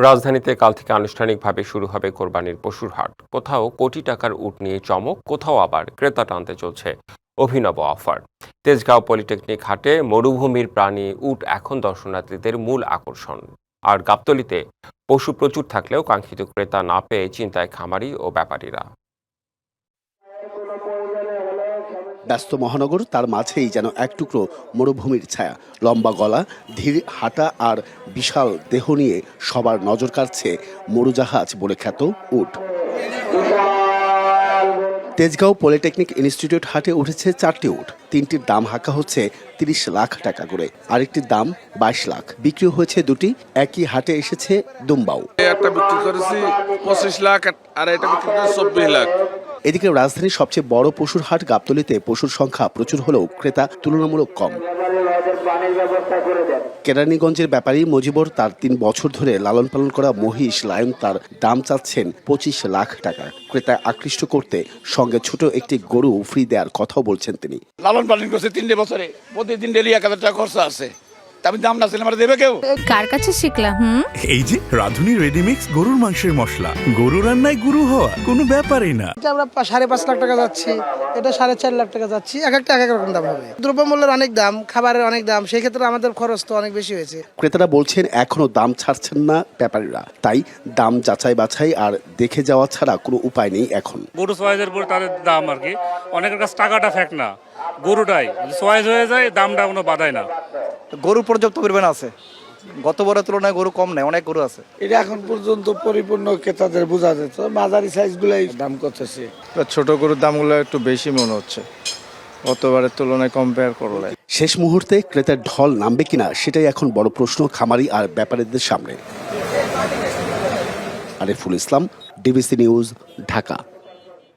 রাজধানীতে কাল থেকে আনুষ্ঠানিকভাবে শুরু হবে কোরবানির পশুর হাট। কোথাও কোটি টাকার উট নিয়ে চমক, কোথাও আবার ক্রেতা টানতে চলছে অভিনব অফার। তেজগাঁও পলিটেকনিক হাটে মরুভূমির প্রাণী উট এখন দর্শনার্থীদের মূল আকর্ষণ। আর গাবতলীতে পশু প্রচুর থাকলেও কাঙ্ক্ষিত ক্রেতা না পেয়ে চিন্তায় খামারি ও ব্যাপারীরা। ব্যস্ত মহানগর, তার মাঝেই যেন এক টুকরো মরুভূমির ছায়া। লম্বা গলা, ধীর হাঁটা আর বিশাল দেহ নিয়ে সবার নজর কাড়ছে মরুজাহাজ বলে খ্যাত উট। তেজগাঁও পলিটেকনিক ইনস্টিটিউট হাটে উঠেছে 4টি উট। 3টির দাম হাঁকা হচ্ছে 30 লাখ টাকা করে, আরেকটির দাম 22 লাখ। বিক্রি হয়েছে 2টি। একই হাটে এসেছে দুম্বাও। একটা বিক্রি করেছি 25 লাখ আর এটা বিক্রি করেছি 24 লাখ। এদিকে রাজধানীর সবচেয়ে বড় পশুর হাট গাবতলীতে পশুর সংখ্যা প্রচুর হলেও ক্রেতা তুলনামূলক কম। কেরানীগঞ্জের ব্যাপারী মজিবর তার 3 বছর ধরে লালন পালন করা মহিষ লায়ন তার দাম চাচ্ছেন 25 লাখ টাকা। ক্রেতা আকৃষ্ট করতে সঙ্গে ছোট একটি গরু ফ্রি দেওয়ার কথাও বলছেন তিনি। লালন পালন করছে 3 বছরে, প্রতিদিন ডেলি 1000 টাকা খরচা আছে। আমি দাম না ছিল আমার দেবে কেউ? কার কাছে শিখলাম? এই যে রাধুনী রেডিমিক্স গরুর মাংসের মশলা, গরু রান্নায় গুরু হওয়া কোনো ব্যাপারই না। এটা আমরা 5.5 লাখ টাকা যাচ্ছি, এটা 4.5 লাখ টাকা যাচ্ছি। এক একটা এক এক রকম দাম হবে। দ্রব্যমূল্যের অনেক দাম, খাবারের অনেক দাম, সেই ক্ষেত্রে আমাদের খরচ তো অনেক বেশি হয়েছে। ক্রেতারা বলছেন এখনো দাম ছাড়ছেন না ব্যাপারীরা, তাই দাম যাচাই বাছাই আর দেখে যাওয়া ছাড়া কোনো উপায় নেই এখন। গরু চয়েসের উপর তাদের দাম আর কি, অনেকের কাছে টাকাটা ফেক না, গরুটাই চয়েস হয়ে যায়, দামটা কোনো বাধায় না। গরু পর্যাপ্ত পরিমাণ আছে, গতবারের তুলনায় গরু কম নেই, অনেক গরু আছে। এটা এখন পর্যন্ত পরিপূর্ণ ক্রেতাদের বোঝা যেত, মাঝারি সাইজগুলাই দাম করতেছে। ছোট গরুর দামগুলো একটু বেশি মনে হচ্ছে গতবারের তুলনায় কম্পেয়ার করলে। শেষ মুহূর্তে ক্রেতার ঢল নামবে কিনা সেটাই এখন বড় প্রশ্ন খামারি আর ব্যাপারীদের সামনে। Ariful Islam, DBC news, Dhaka.